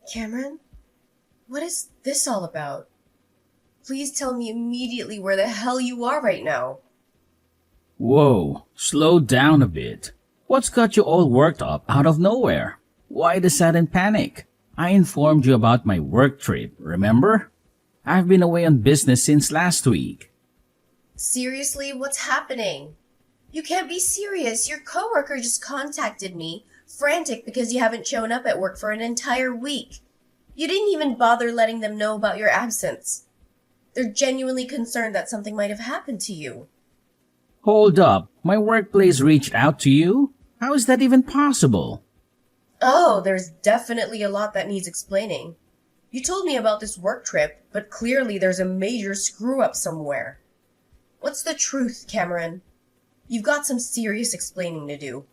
Cameron, what is this all about? Please tell me immediately where the hell you are right now. Whoa, slow down a bit. What's got you all worked up out of nowhere? Why the sudden panic? I informed you about my work trip, remember? I've been away on business since last week. Seriously, what's happening? You can't be serious. Your coworker just contacted me, frantic because you haven't shown up at work for an entire week. You didn't even bother letting them know about your absence. They're genuinely concerned that something might have happened to you. Hold up, my workplace reached out to you? How is that even possible? Oh, there's definitely a lot that needs explaining. You told me about this work trip, but clearly there's a major screw-up somewhere. What's the truth, Cameron? You've got some serious explaining to do.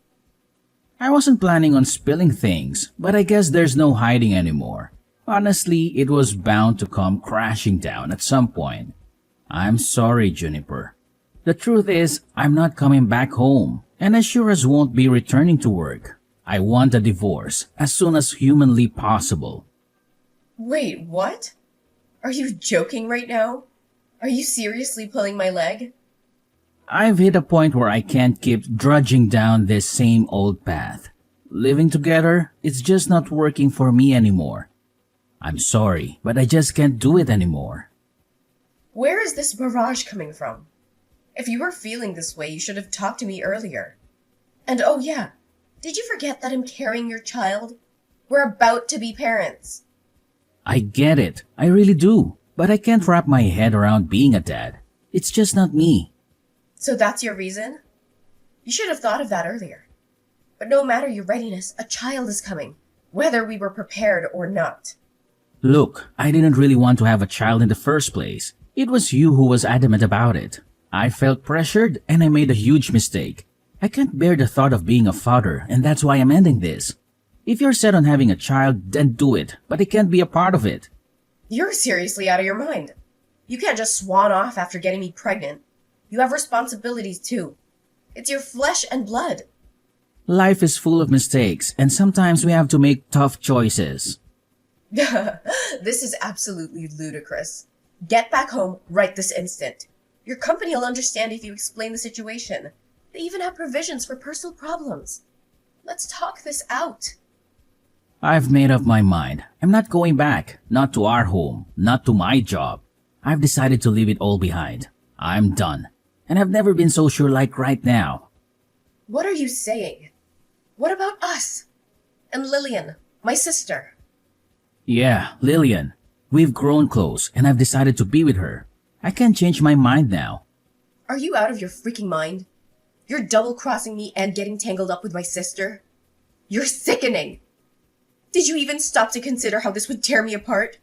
I wasn't planning on spilling things, but I guess there's no hiding anymore. Honestly, it was bound to come crashing down at some point. I'm sorry, Juniper. The truth is, I'm not coming back home, and I sure as won't be returning to work. I want a divorce as soon as humanly possible. Wait, what? Are you joking right now? Are you seriously pulling my leg? I've hit a point where I can't keep drudging down this same old path. Living together, it's just not working for me anymore. I'm sorry, but I just can't do it anymore. Where is this barrage coming from? If you were feeling this way, you should have talked to me earlier. And oh yeah, did you forget that I'm carrying your child? We're about to be parents. I get it, I really do, but I can't wrap my head around being a dad. It's just not me. So that's your reason? You should have thought of that earlier. But no matter your readiness, a child is coming, whether we were prepared or not. Look, I didn't really want to have a child in the first place. It was you who was adamant about it. I felt pressured and I made a huge mistake. I can't bear the thought of being a father, and that's why I'm ending this. If you're set on having a child, then do it, but I can't be a part of it. You're seriously out of your mind. You can't just swan off after getting me pregnant. You have responsibilities too. It's your flesh and blood. Life is full of mistakes, and sometimes we have to make tough choices. This is absolutely ludicrous. Get back home right this instant. Your company will understand if you explain the situation. They even have provisions for personal problems. Let's talk this out. I've made up my mind. I'm not going back. Not to our home. Not to my job. I've decided to leave it all behind. I'm done. And I've never been so sure like right now. What are you saying? What about us? And Lillian, my sister? Yeah, Lillian. We've grown close and I've decided to be with her. I can't change my mind now. Are you out of your freaking mind? You're double-crossing me and getting tangled up with my sister? You're sickening! Did you even stop to consider how this would tear me apart?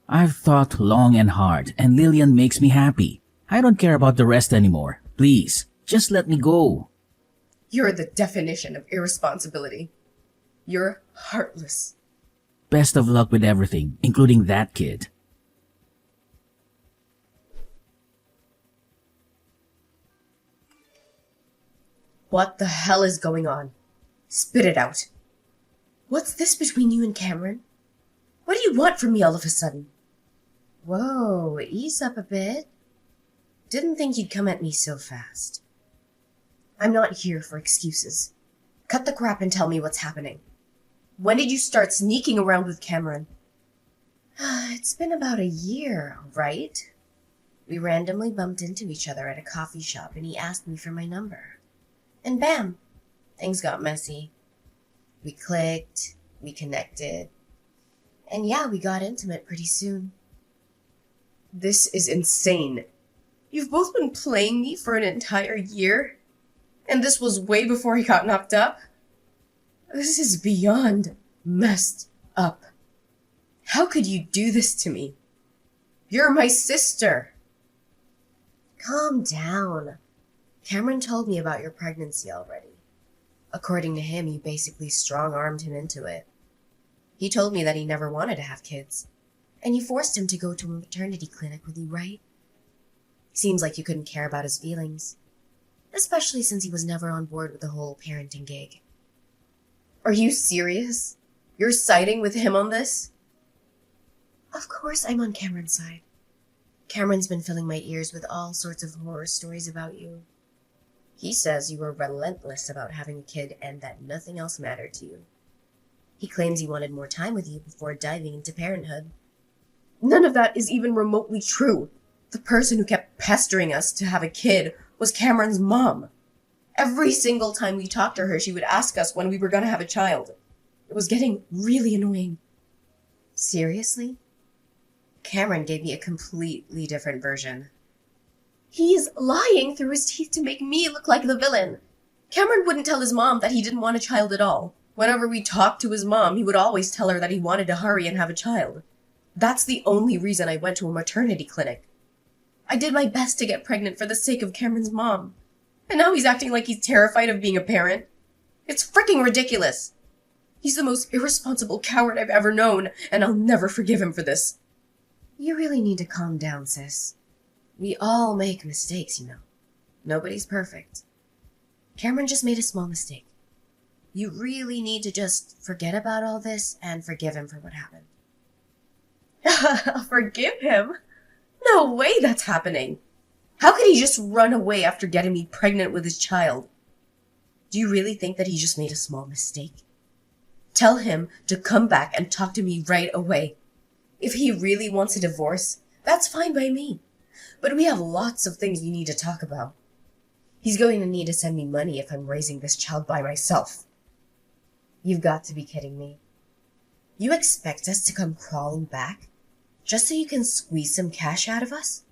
I've thought long and hard, and Lillian makes me happy. I don't care about the rest anymore. Please, just let me go. You're the definition of irresponsibility. You're heartless. Best of luck with everything, including that kid. What the hell is going on? Spit it out. What's this between you and Cameron? What do you want from me all of a sudden? Whoa, ease up a bit. Didn't think you'd come at me so fast. I'm not here for excuses. Cut the crap and tell me what's happening. When did you start sneaking around with Cameron? It's been about a year, right? We randomly bumped into each other at a coffee shop and he asked me for my number. And bam, things got messy. We clicked, we connected, and yeah, we got intimate pretty soon. This is insane. You've both been playing me for an entire year? And this was way before he got knocked up? This is beyond messed up. How could you do this to me? You're my sister. Calm down. Cameron told me about your pregnancy already. According to him, you basically strong-armed him into it. He told me that he never wanted to have kids, and you forced him to go to a maternity clinic with you, right? Seems like you couldn't care about his feelings, especially since he was never on board with the whole parenting gig. Are you serious? You're siding with him on this? Of course I'm on Cameron's side. Cameron's been filling my ears with all sorts of horror stories about you. He says you were relentless about having a kid and that nothing else mattered to you. He claims he wanted more time with you before diving into parenthood. None of that is even remotely true. The person who kept pestering us to have a kid was Cameron's mom. Every single time we talked to her, she would ask us when we were going to have a child. It was getting really annoying. Seriously? Cameron gave me a completely different version. He's lying through his teeth to make me look like the villain. Cameron wouldn't tell his mom that he didn't want a child at all. Whenever we talked to his mom, he would always tell her that he wanted to hurry and have a child. That's the only reason I went to a maternity clinic. I did my best to get pregnant for the sake of Cameron's mom. And now he's acting like he's terrified of being a parent. It's freaking ridiculous. He's the most irresponsible coward I've ever known, and I'll never forgive him for this. You really need to calm down, sis. We all make mistakes, you know. Nobody's perfect. Cameron just made a small mistake. You really need to just forget about all this and forgive him for what happened. Forgive him? No way that's happening. How could he just run away after getting me pregnant with his child? Do you really think that he just made a small mistake? Tell him to come back and talk to me right away. If he really wants a divorce, that's fine by me. But we have lots of things we need to talk about. He's going to need to send me money if I'm raising this child by myself. You've got to be kidding me. You expect us to come crawling back just so you can squeeze some cash out of us?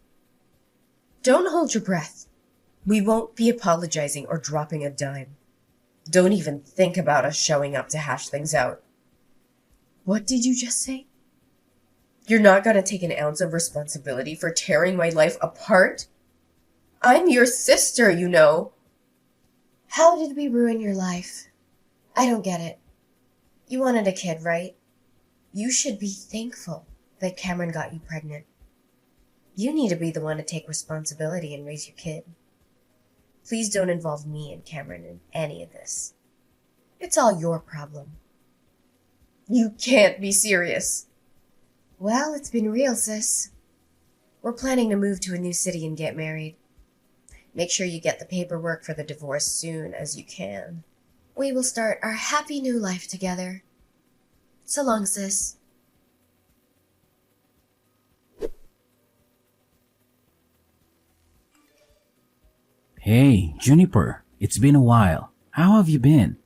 Don't hold your breath. We won't be apologizing or dropping a dime. Don't even think about us showing up to hash things out. What did you just say? You're not going to take an ounce of responsibility for tearing my life apart? I'm your sister, you know. How did we ruin your life? I don't get it. You wanted a kid, right? You should be thankful that Cameron got you pregnant. You need to be the one to take responsibility and raise your kid. Please don't involve me and Cameron in any of this. It's all your problem. You can't be serious. Well, it's been real, sis. We're planning to move to a new city and get married. Make sure you get the paperwork for the divorce soon as you can. We will start our happy new life together. So long, sis. Hey, Juniper, it's been a while. How have you been?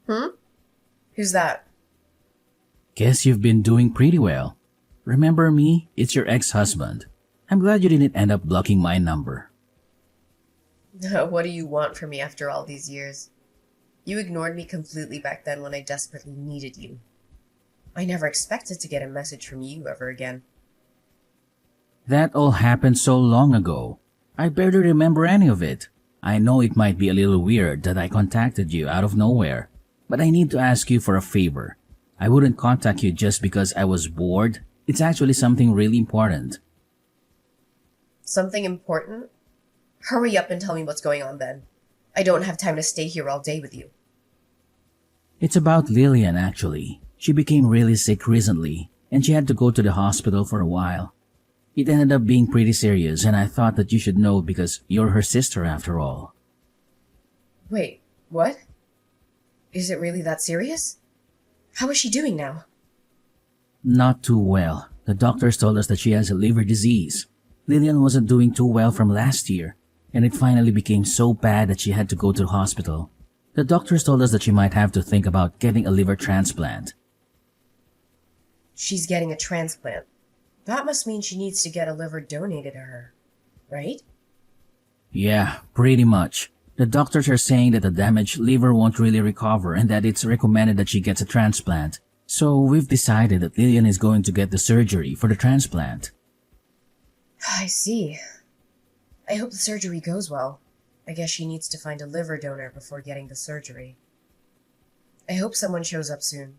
Who's that? Guess you've been doing pretty well. Remember me? It's your ex-husband. I'm glad you didn't end up blocking my number. What do you want from me after all these years? You ignored me completely back then when I desperately needed you. I never expected to get a message from you ever again. That all happened so long ago. I barely remember any of it. I know it might be a little weird that I contacted you out of nowhere, but I need to ask you for a favor. I wouldn't contact you just because I was bored. It's actually something really important. Something important? Hurry up and tell me what's going on then. I don't have time to stay here all day with you. It's about Lillian, actually. She became really sick recently, and she had to go to the hospital for a while. It ended up being pretty serious, and I thought that you should know because you're her sister after all. Wait, what? Is it really that serious? How is she doing now? Not too well. The doctors told us that she has a liver disease. Lillian wasn't doing too well from last year, and it finally became so bad that she had to go to the hospital. The doctors told us that she might have to think about getting a liver transplant. She's getting a transplant. That must mean she needs to get a liver donated to her, right? Yeah, pretty much. The doctors are saying that the damaged liver won't really recover and that it's recommended that she gets a transplant. So we've decided that Lillian is going to get the surgery for the transplant. I see. I hope the surgery goes well. I guess she needs to find a liver donor before getting the surgery. I hope someone shows up soon.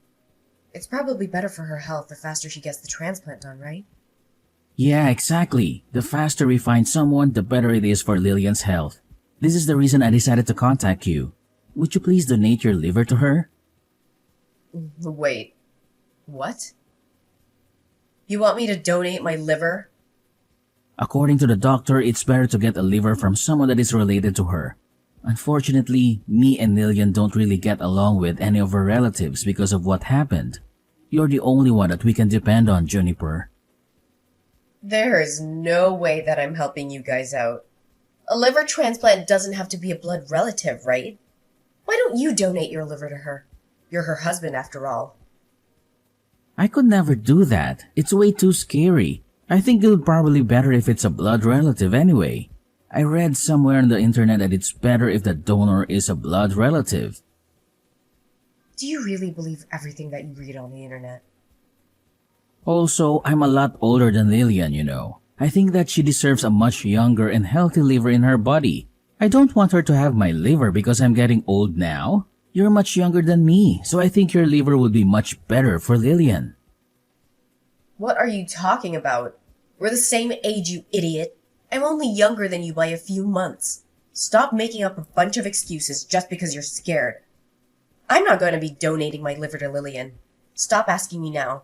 It's probably better for her health the faster she gets the transplant done, right? Yeah, exactly. The faster we find someone, the better it is for Lillian's health. This is the reason I decided to contact you. Would you please donate your liver to her? Wait, what? You want me to donate my liver? According to the doctor, it's better to get a liver from someone that is related to her. Unfortunately, me and Lillian don't really get along with any of her relatives because of what happened. You're the only one that we can depend on, Juniper. There is no way that I'm helping you guys out. A liver transplant doesn't have to be a blood relative, right? Why don't you donate your liver to her? You're her husband after all. I could never do that. It's way too scary. I think it'll probably better if it's a blood relative anyway. I read somewhere on the internet that it's better if the donor is a blood relative. Do you really believe everything that you read on the internet? Also, I'm a lot older than Lillian, you know. I think that she deserves a much younger and healthy liver in her body. I don't want her to have my liver because I'm getting old now. You're much younger than me, so I think your liver would be much better for Lillian. What are you talking about? We're the same age, you idiot. I'm only younger than you by a few months. Stop making up a bunch of excuses just because you're scared. I'm not going to be donating my liver to Lillian. Stop asking me now.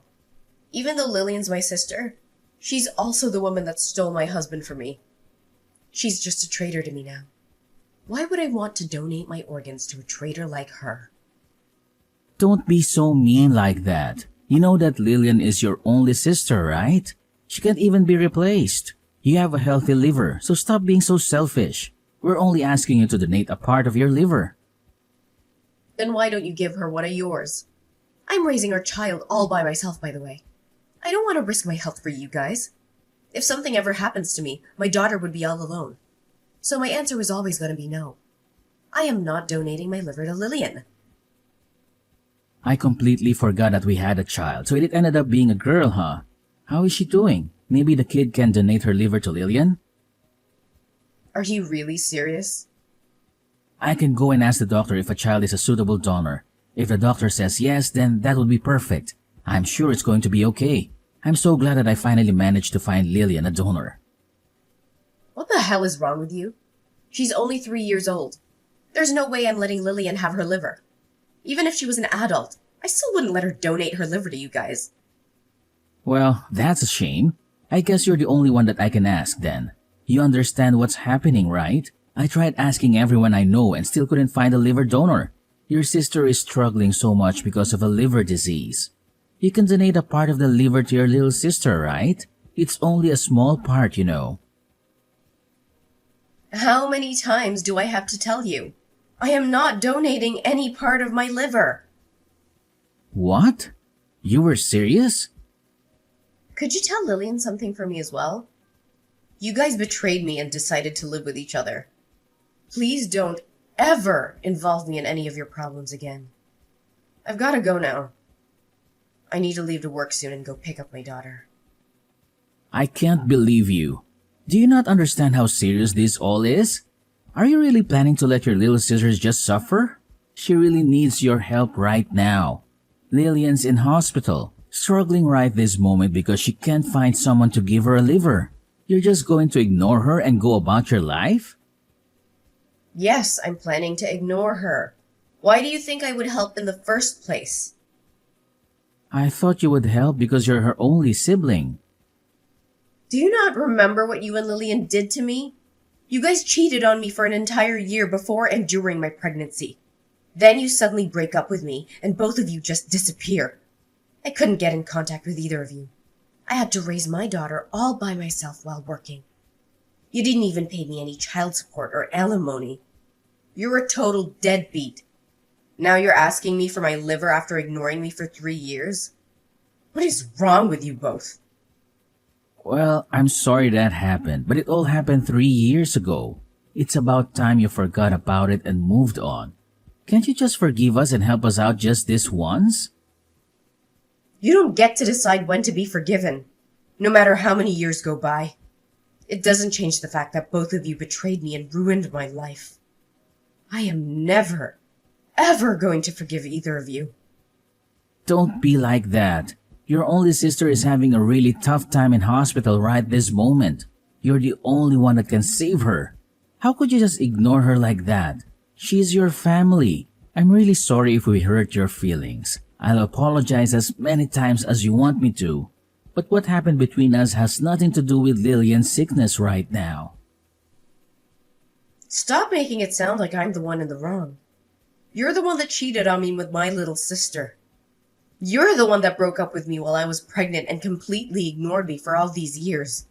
Even though Lillian's my sister, she's also the woman that stole my husband from me. She's just a traitor to me now. Why would I want to donate my organs to a traitor like her? Don't be so mean like that. You know that Lillian is your only sister, right? She can't even be replaced. You have a healthy liver, so stop being so selfish. We're only asking you to donate a part of your liver. Then why don't you give her one of yours? I'm raising our child all by myself, by the way. I don't want to risk my health for you guys. If something ever happens to me, my daughter would be all alone. So my answer was always going to be no. I am not donating my liver to Lillian. I completely forgot that we had a child, so it ended up being a girl, huh? How is she doing? Maybe the kid can donate her liver to Lillian? Are you really serious? I can go and ask the doctor if a child is a suitable donor. If the doctor says yes, then that would be perfect. I'm sure it's going to be okay. I'm so glad that I finally managed to find Lillian a donor. What the hell is wrong with you? She's only 3 years old. There's no way I'm letting Lillian have her liver. Even if she was an adult, I still wouldn't let her donate her liver to you guys. Well, that's a shame. I guess you're the only one that I can ask then. You understand what's happening, right? I tried asking everyone I know and still couldn't find a liver donor. Your sister is struggling so much because of a liver disease. You can donate a part of the liver to your little sister, right? It's only a small part, you know. How many times do I have to tell you? I am not donating any part of my liver. What? You were serious? Could you tell Lillian something for me as well? You guys betrayed me and decided to live with each other. Please don't ever involve me in any of your problems again. I've got to go now. I need to leave to work soon and go pick up my daughter. I can't believe you. Do you not understand how serious this all is? Are you really planning to let your little sisters just suffer? She really needs your help right now. Lillian's in hospital, struggling right this moment because she can't find someone to give her a liver. You're just going to ignore her and go about your life? Yes, I'm planning to ignore her. Why do you think I would help in the first place? I thought you would help because you're her only sibling. Do you not remember what you and Lillian did to me? You guys cheated on me for an entire year before and during my pregnancy. Then you suddenly break up with me, and both of you just disappear. I couldn't get in contact with either of you. I had to raise my daughter all by myself while working. You didn't even pay me any child support or alimony. You're a total deadbeat. Now you're asking me for my liver after ignoring me for 3 years? What is wrong with you both? Well, I'm sorry that happened, but it all happened 3 years ago. It's about time you forgot about it and moved on. Can't you just forgive us and help us out just this once? You don't get to decide when to be forgiven, no matter how many years go by. It doesn't change the fact that both of you betrayed me and ruined my life. I am never, ever going to forgive either of you. Don't be like that. Your only sister is having a really tough time in hospital right this moment. You're the only one that can save her. How could you just ignore her like that? She's your family. I'm really sorry if we hurt your feelings. I'll apologize as many times as you want me to. But what happened between us has nothing to do with Lillian's sickness right now. Stop making it sound like I'm the one in the wrong. You're the one that cheated on me with my little sister. You're the one that broke up with me while I was pregnant and completely ignored me for all these years.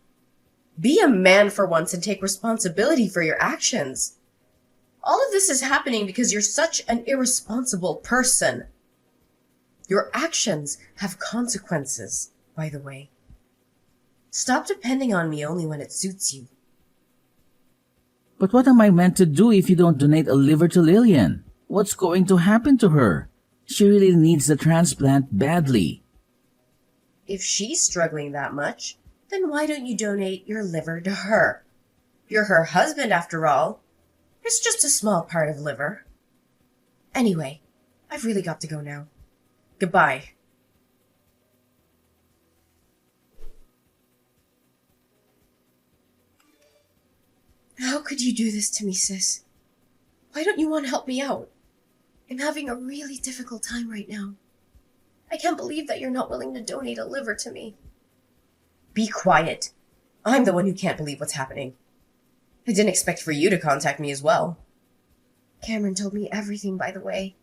Be a man for once and take responsibility for your actions. All of this is happening because you're such an irresponsible person. Your actions have consequences, by the way. Stop depending on me only when it suits you. But what am I meant to do if you don't donate a liver to Lillian? What's going to happen to her? She really needs the transplant badly. If she's struggling that much, then why don't you donate your liver to her? You're her husband after all. It's just a small part of liver. Anyway, I've really got to go now. Goodbye. How could you do this to me, sis? Why don't you want to help me out? I'm having a really difficult time right now. I can't believe that you're not willing to donate a liver to me. Be quiet. I'm the one who can't believe what's happening. I didn't expect for you to contact me as well. Cameron told me everything, by the way.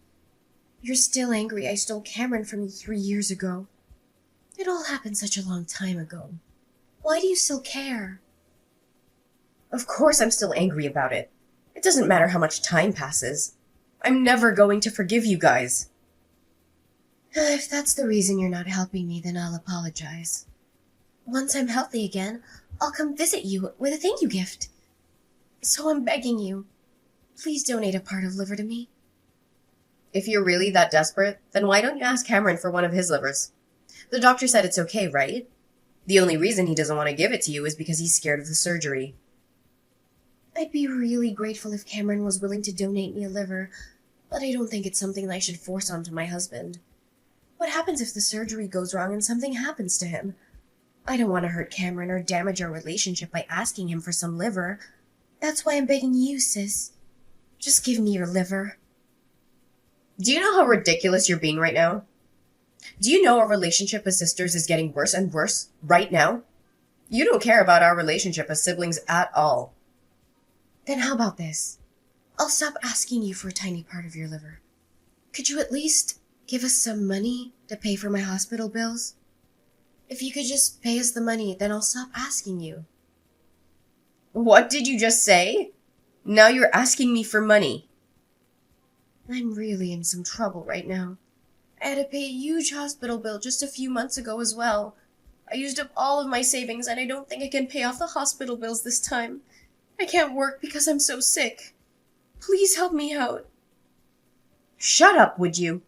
You're still angry I stole Cameron from you 3 years ago. It all happened such a long time ago. Why do you still care? Of course I'm still angry about it. It doesn't matter how much time passes. I'm never going to forgive you guys. If that's the reason you're not helping me, then I'll apologize. Once I'm healthy again, I'll come visit you with a thank you gift. So I'm begging you, please donate a part of liver to me. If you're really that desperate, then why don't you ask Cameron for one of his livers? The doctor said it's okay, right? The only reason he doesn't want to give it to you is because he's scared of the surgery. I'd be really grateful if Cameron was willing to donate me a liver, but I don't think it's something I should force onto my husband. What happens if the surgery goes wrong and something happens to him? I don't want to hurt Cameron or damage our relationship by asking him for some liver. That's why I'm begging you, sis. Just give me your liver. Do you know how ridiculous you're being right now? Do you know our relationship as sisters is getting worse and worse right now? You don't care about our relationship as siblings at all. Then how about this? I'll stop asking you for a tiny part of your liver. Could you at least give us some money to pay for my hospital bills? If you could just pay us the money, then I'll stop asking you. What did you just say? Now you're asking me for money. I'm really in some trouble right now. I had to pay a huge hospital bill just a few months ago as well. I used up all of my savings and I don't think I can pay off the hospital bills this time. I can't work because I'm so sick. Please help me out. Shut up, would you?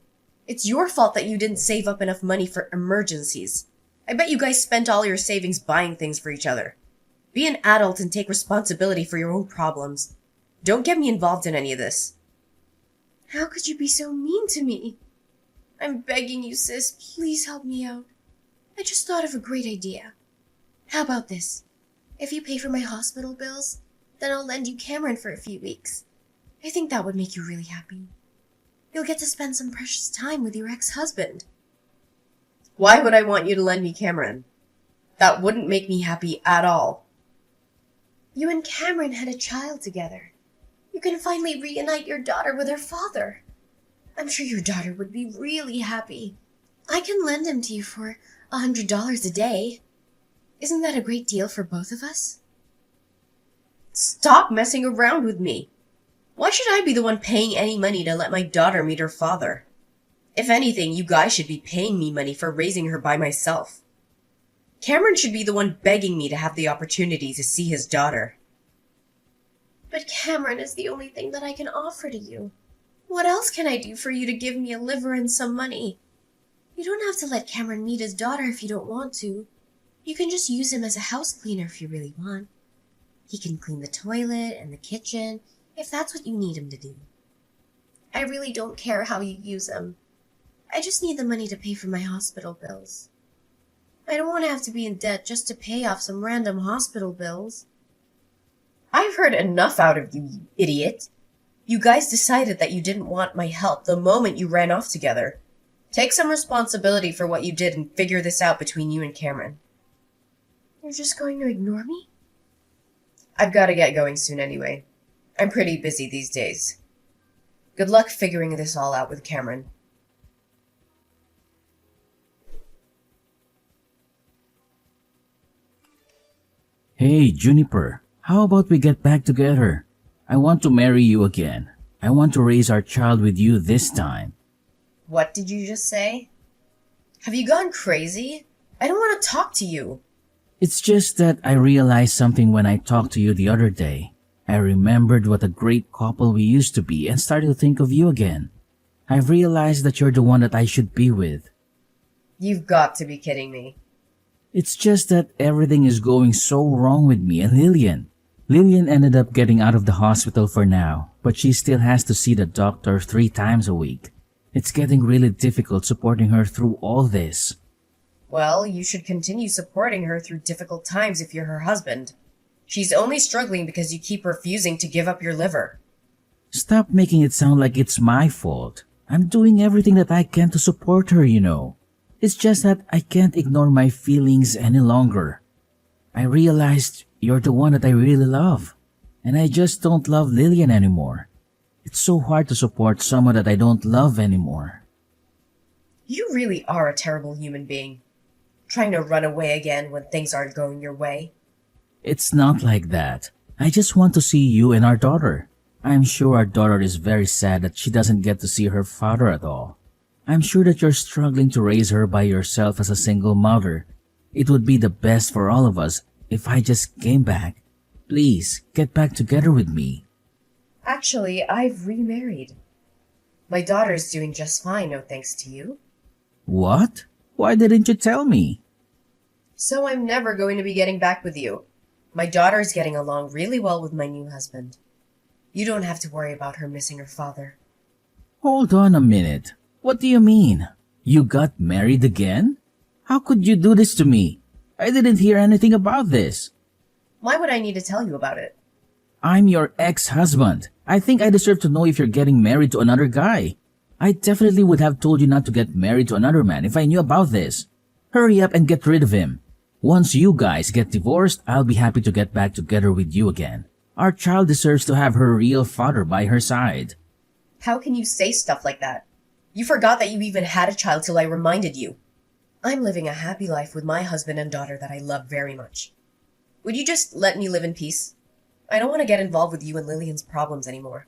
It's your fault that you didn't save up enough money for emergencies. I bet you guys spent all your savings buying things for each other. Be an adult and take responsibility for your own problems. Don't get me involved in any of this. How could you be so mean to me? I'm begging you, sis, please help me out. I just thought of a great idea. How about this? If you pay for my hospital bills, then I'll lend you Cameron for a few weeks. I think that would make you really happy. You'll get to spend some precious time with your ex-husband. Why would I want you to lend me Cameron? That wouldn't make me happy at all. You and Cameron had a child together. You can finally reunite your daughter with her father. I'm sure your daughter would be really happy. I can lend him to you for $100 a day. Isn't that a great deal for both of us? Stop messing around with me. Why should I be the one paying any money to let my daughter meet her father? If anything, you guys should be paying me money for raising her by myself. Cameron should be the one begging me to have the opportunity to see his daughter. But Cameron is the only thing that I can offer to you. What else can I do for you to give me a liver and some money? You don't have to let Cameron meet his daughter if you don't want to. You can just use him as a house cleaner if you really want. He can clean the toilet and the kitchen, if that's what you need him to do. I really don't care how you use him. I just need the money to pay for my hospital bills. I don't want to have to be in debt just to pay off some random hospital bills. I've heard enough out of you, you idiot. You guys decided that you didn't want my help the moment you ran off together. Take some responsibility for what you did and figure this out between you and Cameron. You're just going to ignore me? I've got to get going soon anyway. I'm pretty busy these days. Good luck figuring this all out with Cameron. Hey, Juniper, how about we get back together? I want to marry you again. I want to raise our child with you this time. What did you just say? Have you gone crazy? I don't want to talk to you. It's just that I realized something when I talked to you the other day. I remembered what a great couple we used to be and started to think of you again. I've realized that you're the one that I should be with. You've got to be kidding me. It's just that everything is going so wrong with me and Lillian. Lillian ended up getting out of the hospital for now, but she still has to see the doctor 3 times a week. It's getting really difficult supporting her through all this. Well, you should continue supporting her through difficult times if you're her husband. She's only struggling because you keep refusing to give up your liver. Stop making it sound like it's my fault. I'm doing everything that I can to support her, you know. It's just that I can't ignore my feelings any longer. I realized you're the one that I really love, and I just don't love Lillian anymore. It's so hard to support someone that I don't love anymore. You really are a terrible human being. Trying to run away again when things aren't going your way. It's not like that. I just want to see you and our daughter. I'm sure our daughter is very sad that she doesn't get to see her father at all. I'm sure that you're struggling to raise her by yourself as a single mother. It would be the best for all of us if I just came back. Please, get back together with me. Actually, I've remarried. My daughter's doing just fine, no thanks to you. What? Why didn't you tell me? So I'm never going to be getting back with you. My daughter's getting along really well with my new husband. You don't have to worry about her missing her father. Hold on a minute. What do you mean? You got married again? How could you do this to me? I didn't hear anything about this. Why would I need to tell you about it? I'm your ex-husband. I think I deserve to know if you're getting married to another guy. I definitely would have told you not to get married to another man if I knew about this. Hurry up and get rid of him. Once you guys get divorced, I'll be happy to get back together with you again. Our child deserves to have her real father by her side. How can you say stuff like that? You forgot that you even had a child till I reminded you. I'm living a happy life with my husband and daughter that I love very much. Would you just let me live in peace? I don't want to get involved with you and Lillian's problems anymore.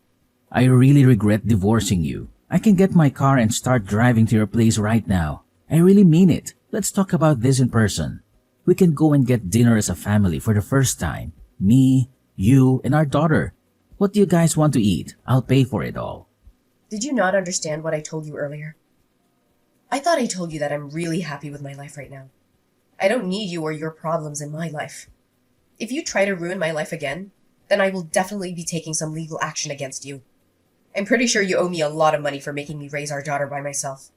I really regret divorcing you. I can get my car and start driving to your place right now. I really mean it. Let's talk about this in person. We can go and get dinner as a family for the first time. Me, you, and our daughter. What do you guys want to eat? I'll pay for it all. Did you not understand what I told you earlier? I thought I told you that I'm really happy with my life right now. I don't need you or your problems in my life. If you try to ruin my life again, then I will definitely be taking some legal action against you. I'm pretty sure you owe me a lot of money for making me raise our daughter by myself.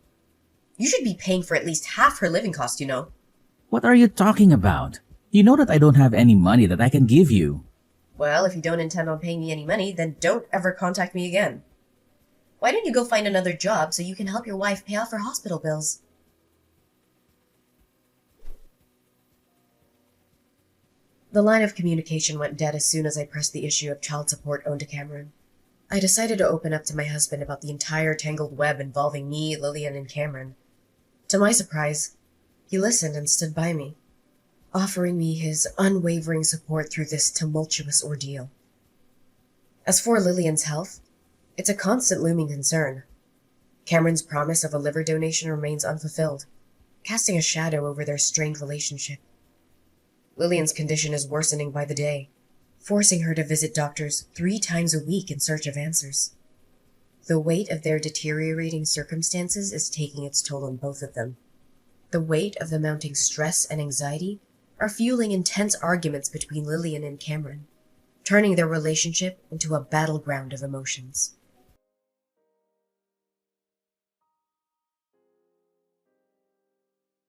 You should be paying for at least half her living cost, you know. What are you talking about? You know that I don't have any money that I can give you. Well, if you don't intend on paying me any money, then don't ever contact me again. Why don't you go find another job so you can help your wife pay off her hospital bills? The line of communication went dead as soon as I pressed the issue of child support owed to Cameron. I decided to open up to my husband about the entire tangled web involving me, Lillian, and Cameron. To my surprise, he listened and stood by me, offering me his unwavering support through this tumultuous ordeal. As for Lillian's health, it's a constant looming concern. Cameron's promise of a liver donation remains unfulfilled, casting a shadow over their strained relationship. Lillian's condition is worsening by the day, forcing her to visit doctors 3 times a week in search of answers. The weight of their deteriorating circumstances is taking its toll on both of them. The weight of the mounting stress and anxiety are fueling intense arguments between Lillian and Cameron, turning their relationship into a battleground of emotions.